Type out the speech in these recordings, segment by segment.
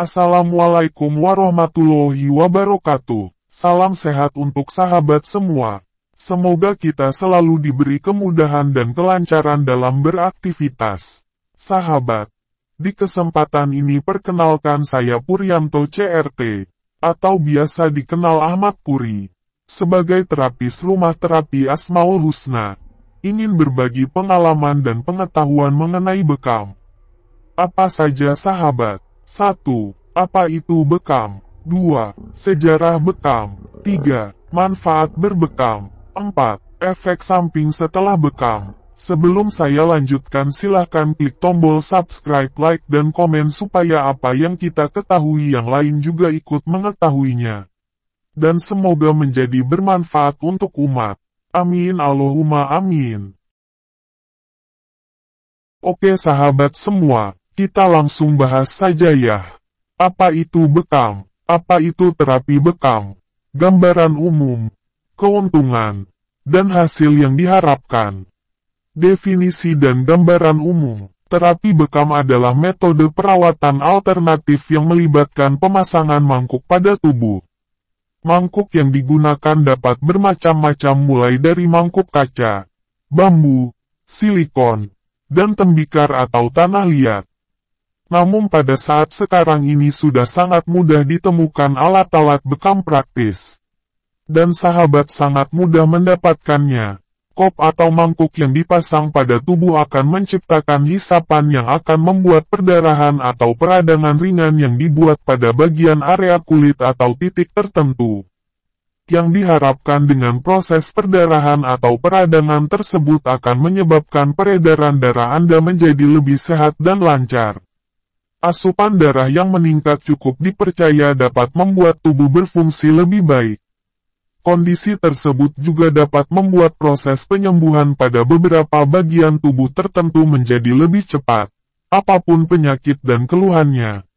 Assalamualaikum warahmatullahi wabarakatuh. Salam sehat untuk sahabat semua. Semoga kita selalu diberi kemudahan dan kelancaran dalam beraktivitas. Sahabat, di kesempatan ini perkenalkan saya Puryanto CRT, atau biasa dikenal Ahmad Puri, sebagai terapis rumah terapi Asmaul Husna. Ingin berbagi pengalaman dan pengetahuan mengenai bekam. Apa saja sahabat? 1. Apa itu bekam? 2. Sejarah bekam. 3. Manfaat berbekam. 4. Efek samping setelah bekam. Sebelum saya lanjutkan silahkan klik tombol subscribe, like dan komen supaya apa yang kita ketahui yang lain juga ikut mengetahuinya. Dan semoga menjadi bermanfaat untuk umat. Amin Allahumma amin. Oke sahabat semua. Kita langsung bahas saja ya. Apa itu bekam? Apa itu terapi bekam? Gambaran umum, keuntungan, dan hasil yang diharapkan. Definisi dan gambaran umum. Terapi bekam adalah metode perawatan alternatif yang melibatkan pemasangan mangkuk pada tubuh. Mangkuk yang digunakan dapat bermacam-macam mulai dari mangkuk kaca, bambu, silikon, dan tembikar atau tanah liat. Namun pada saat sekarang ini sudah sangat mudah ditemukan alat-alat bekam praktis. Dan sahabat sangat mudah mendapatkannya. Kop atau mangkuk yang dipasang pada tubuh akan menciptakan hisapan yang akan membuat perdarahan atau peradangan ringan yang dibuat pada bagian area kulit atau titik tertentu. Yang diharapkan dengan proses perdarahan atau peradangan tersebut akan menyebabkan peredaran darah Anda menjadi lebih sehat dan lancar. Asupan darah yang meningkat cukup dipercaya dapat membuat tubuh berfungsi lebih baik. Kondisi tersebut juga dapat membuat proses penyembuhan pada beberapa bagian tubuh tertentu menjadi lebih cepat, apapun penyakit dan keluhannya.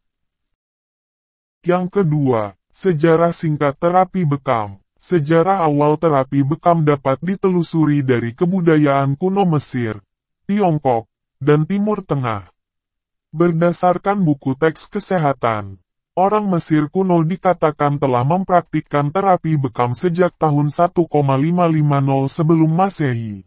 Yang kedua, sejarah singkat terapi bekam. Sejarah awal terapi bekam dapat ditelusuri dari kebudayaan kuno Mesir, Tiongkok, dan Timur Tengah. Berdasarkan buku teks kesehatan, orang Mesir kuno dikatakan telah mempraktikkan terapi bekam sejak tahun 1550 sebelum Masehi.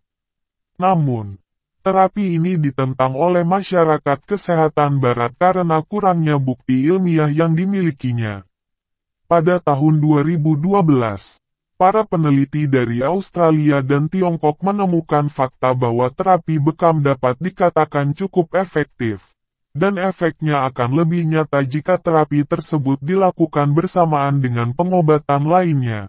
Namun, terapi ini ditentang oleh masyarakat kesehatan barat karena kurangnya bukti ilmiah yang dimilikinya. Pada tahun 2012, para peneliti dari Australia dan Tiongkok menemukan fakta bahwa terapi bekam dapat dikatakan cukup efektif. Dan efeknya akan lebih nyata jika terapi tersebut dilakukan bersamaan dengan pengobatan lainnya.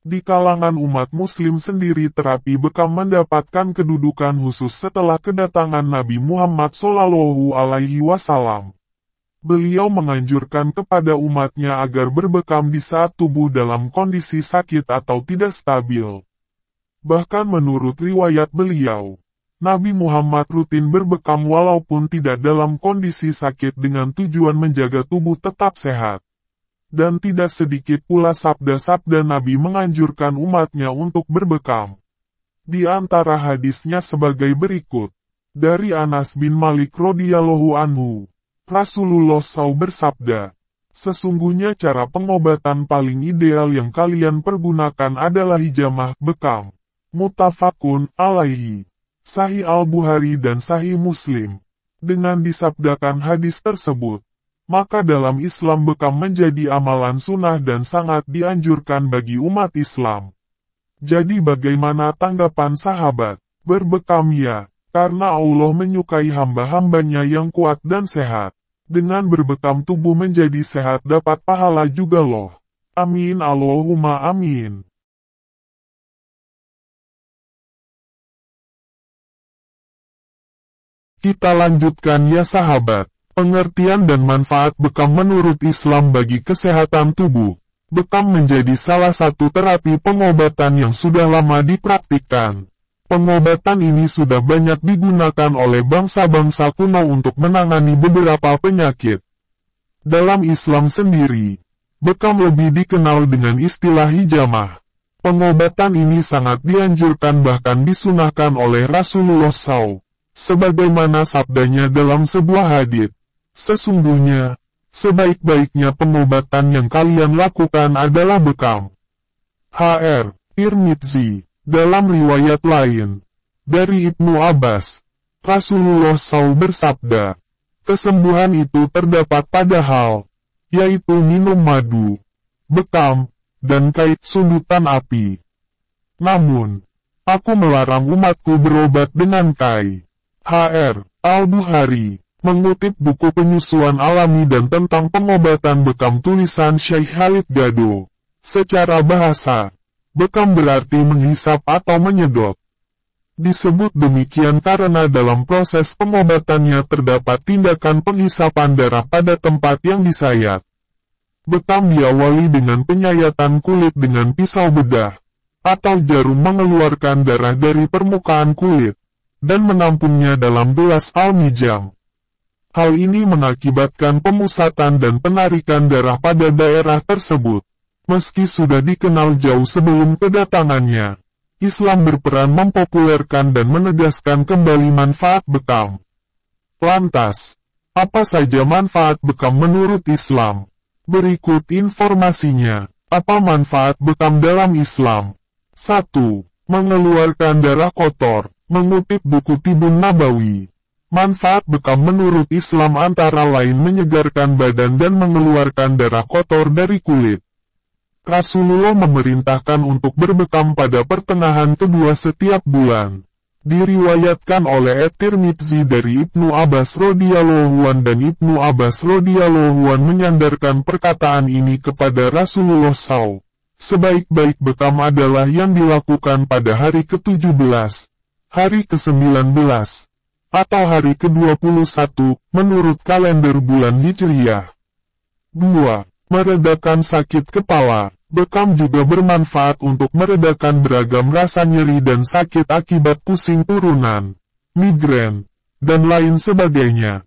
Di kalangan umat muslim sendiri terapi bekam mendapatkan kedudukan khusus setelah kedatangan Nabi Muhammad SAW. Beliau menganjurkan kepada umatnya agar berbekam di saat tubuh dalam kondisi sakit atau tidak stabil. Bahkan menurut riwayat beliau, Nabi Muhammad rutin berbekam walaupun tidak dalam kondisi sakit dengan tujuan menjaga tubuh tetap sehat. Dan tidak sedikit pula sabda-sabda Nabi menganjurkan umatnya untuk berbekam. Di antara hadisnya sebagai berikut. Dari Anas bin Malik radhiyallahu anhu, Rasulullah SAW bersabda, sesungguhnya cara pengobatan paling ideal yang kalian pergunakan adalah hijamah bekam. Muttafaqun alaihi. Sahih Al-Bukhari dan Sahih Muslim. Dengan disabdakan hadis tersebut, maka dalam Islam bekam menjadi amalan sunnah dan sangat dianjurkan bagi umat Islam. Jadi bagaimana tanggapan sahabat? Berbekam ya, karena Allah menyukai hamba-hambanya yang kuat dan sehat. Dengan berbekam tubuh menjadi sehat dapat pahala juga loh. Amin Allahumma amin. Kita lanjutkan ya sahabat. Pengertian dan manfaat bekam menurut Islam bagi kesehatan tubuh. Bekam menjadi salah satu terapi pengobatan yang sudah lama dipraktikkan. Pengobatan ini sudah banyak digunakan oleh bangsa-bangsa kuno untuk menangani beberapa penyakit. Dalam Islam sendiri, bekam lebih dikenal dengan istilah hijamah. Pengobatan ini sangat dianjurkan bahkan disunahkan oleh Rasulullah SAW. Sebagaimana sabdanya dalam sebuah hadits, sesungguhnya, Sebaik-baiknya pengobatan yang kalian lakukan adalah bekam. Hr. Tirmidzi. Dalam riwayat lain, dari Ibnu Abbas, Rasulullah SAW bersabda, kesembuhan itu terdapat pada hal, yaitu minum madu, bekam, dan kait sundutan api. Namun, aku melarang umatku berobat dengan kai. Hr. Al-Bukhari, mengutip buku penyusuan alami dan tentang pengobatan bekam tulisan Syekh Khalid Gado. Secara bahasa, bekam berarti menghisap atau menyedot. Disebut demikian karena dalam proses pengobatannya terdapat tindakan penghisapan darah pada tempat yang disayat. Bekam diawali dengan penyayatan kulit dengan pisau bedah, atau jarum mengeluarkan darah dari permukaan kulit, dan menampungnya dalam gelas al-mijam. Hal ini mengakibatkan pemusatan dan penarikan darah pada daerah tersebut. Meski sudah dikenal jauh sebelum kedatangannya, Islam berperan mempopulerkan dan menegaskan kembali manfaat bekam. Lantas, apa saja manfaat bekam menurut Islam? Berikut informasinya. Apa manfaat bekam dalam Islam? 1. Mengeluarkan darah kotor. Mengutip buku Tibun Nabawi. Manfaat bekam menurut Islam antara lain menyegarkan badan dan mengeluarkan darah kotor dari kulit. Rasulullah memerintahkan untuk berbekam pada pertengahan kedua setiap bulan. Diriwayatkan oleh At-Tirmidzi dari Ibnu Abbas radhiyallahu anhu dan Ibnu Abbas radhiyallahu anhu menyandarkan perkataan ini kepada Rasulullah SAW. Sebaik-baik bekam adalah yang dilakukan pada hari ke-17, hari ke-19, atau hari ke-21, menurut kalender bulan Hijriyah. 2. Meredakan sakit kepala. Bekam juga bermanfaat untuk meredakan beragam rasa nyeri dan sakit akibat pusing turunan, migrain, dan lain sebagainya.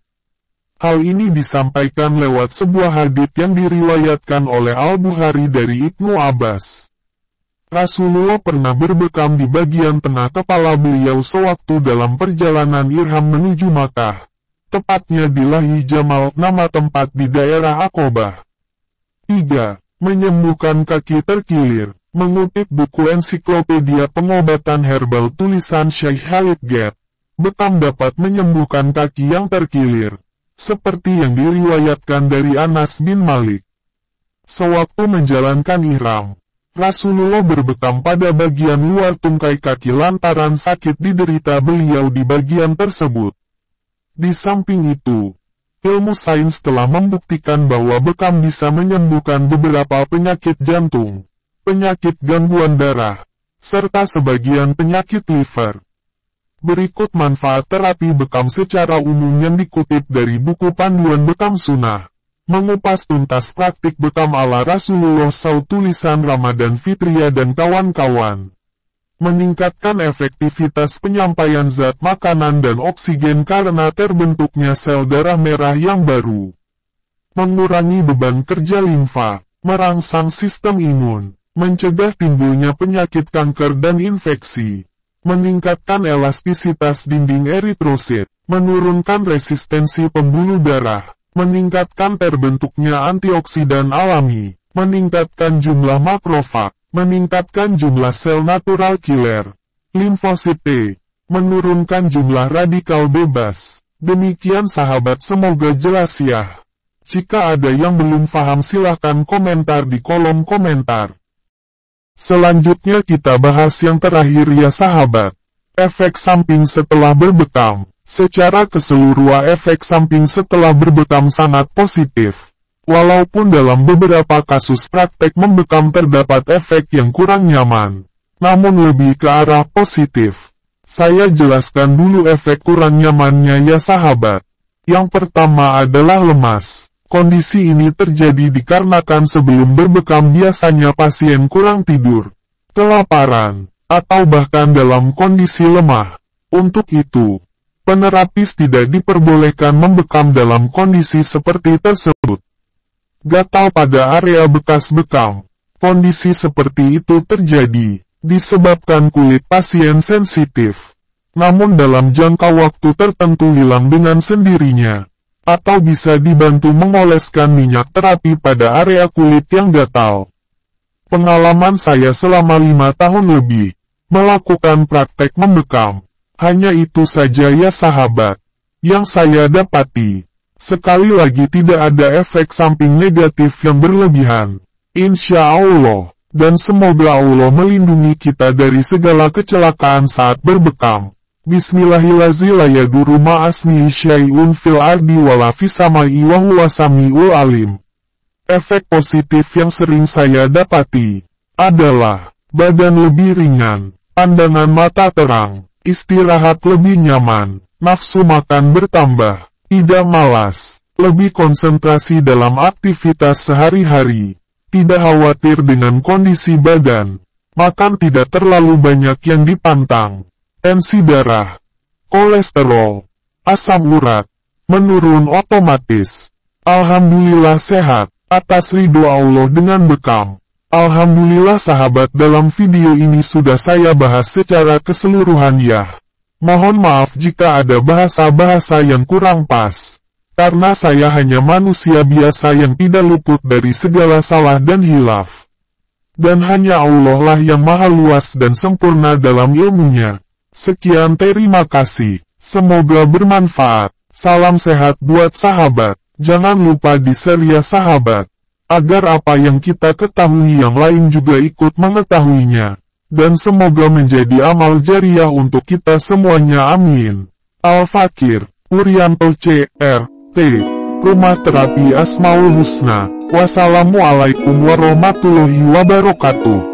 Hal ini disampaikan lewat sebuah hadits yang diriwayatkan oleh Al-Bukhari dari Ibnu Abbas. Rasulullah pernah berbekam di bagian tengah kepala beliau sewaktu dalam perjalanan Irham menuju Makkah, tepatnya di Lahi Jamal, nama tempat di daerah Aqobah. 3. Menyembuhkan kaki terkilir. Mengutip buku ensiklopedia pengobatan herbal tulisan Syekh Khalid Gado, bekam dapat menyembuhkan kaki yang terkilir, seperti yang diriwayatkan dari Anas bin Malik. Sewaktu menjalankan ihram, Rasulullah berbekam pada bagian luar tungkai kaki lantaran sakit diderita beliau di bagian tersebut. Di samping itu, ilmu sains telah membuktikan bahwa bekam bisa menyembuhkan beberapa penyakit jantung, penyakit gangguan darah, serta sebagian penyakit liver. Berikut manfaat terapi bekam secara umum yang dikutip dari buku panduan bekam sunnah. Mengupas tuntas praktik bekam ala Rasulullah SAW tulisan Ramadan Fitria dan kawan-kawan. Meningkatkan efektivitas penyampaian zat makanan dan oksigen karena terbentuknya sel darah merah yang baru. Mengurangi beban kerja limfa, merangsang sistem imun, mencegah timbulnya penyakit kanker dan infeksi. Meningkatkan elastisitas dinding eritrosit, menurunkan resistensi pembuluh darah, meningkatkan terbentuknya antioksidan alami, meningkatkan jumlah makrofag, meningkatkan jumlah sel natural killer, limfosit T, menurunkan jumlah radikal bebas. Demikian sahabat, semoga jelas ya. Jika ada yang belum paham silahkan komentar di kolom komentar. Selanjutnya kita bahas yang terakhir ya sahabat. Efek samping setelah berbekam. Secara keseluruhan efek samping setelah berbekam sangat positif. Walaupun dalam beberapa kasus praktek membekam terdapat efek yang kurang nyaman, namun lebih ke arah positif. Saya jelaskan dulu efek kurang nyamannya ya sahabat. Yang pertama adalah lemas. Kondisi ini terjadi dikarenakan sebelum berbekam biasanya pasien kurang tidur, kelaparan, atau bahkan dalam kondisi lemah. Untuk itu, penerapis tidak diperbolehkan membekam dalam kondisi seperti tersebut. Gatal pada area bekas bekam. Kondisi seperti itu terjadi disebabkan kulit pasien sensitif. Namun dalam jangka waktu tertentu hilang dengan sendirinya. atau bisa dibantu mengoleskan minyak terapi pada area kulit yang gatal. Pengalaman saya selama 5 tahun lebih, melakukan praktek membekam. Hanya itu saja ya sahabat, yang saya dapati. Sekali lagi tidak ada efek samping negatif yang berlebihan. Insya Allah, dan semoga Allah melindungi kita dari segala kecelakaan saat berbekam. Bismillahirrahmanirrahim. Ma'asmi syai'un fil ardi wala fis samai wa huwa sami'ul alim. Efek positif yang sering saya dapati adalah badan lebih ringan, pandangan mata terang, istirahat lebih nyaman, nafsu makan bertambah, tidak malas, lebih konsentrasi dalam aktivitas sehari-hari, tidak khawatir dengan kondisi badan, makan tidak terlalu banyak yang dipantang. Tensi darah, kolesterol, asam urat, menurun otomatis. Alhamdulillah sehat, atas ridho Allah dengan bekam. Alhamdulillah sahabat, dalam video ini sudah saya bahas secara keseluruhan ya. Mohon maaf jika ada bahasa-bahasa yang kurang pas. Karena saya hanya manusia biasa yang tidak luput dari segala salah dan hilaf. Dan hanya Allah lah yang maha luas dan sempurna dalam ilmunya. Sekian, terima kasih. Semoga bermanfaat. Salam sehat buat sahabat. Jangan lupa di-share ya sahabat, agar apa yang kita ketahui yang lain juga ikut mengetahuinya. Dan semoga menjadi amal jariah untuk kita semuanya, amin. Al-Fakir, Urianto CRT, Rumah Terapi Asmaul Husna. Wassalamualaikum warahmatullahi wabarakatuh.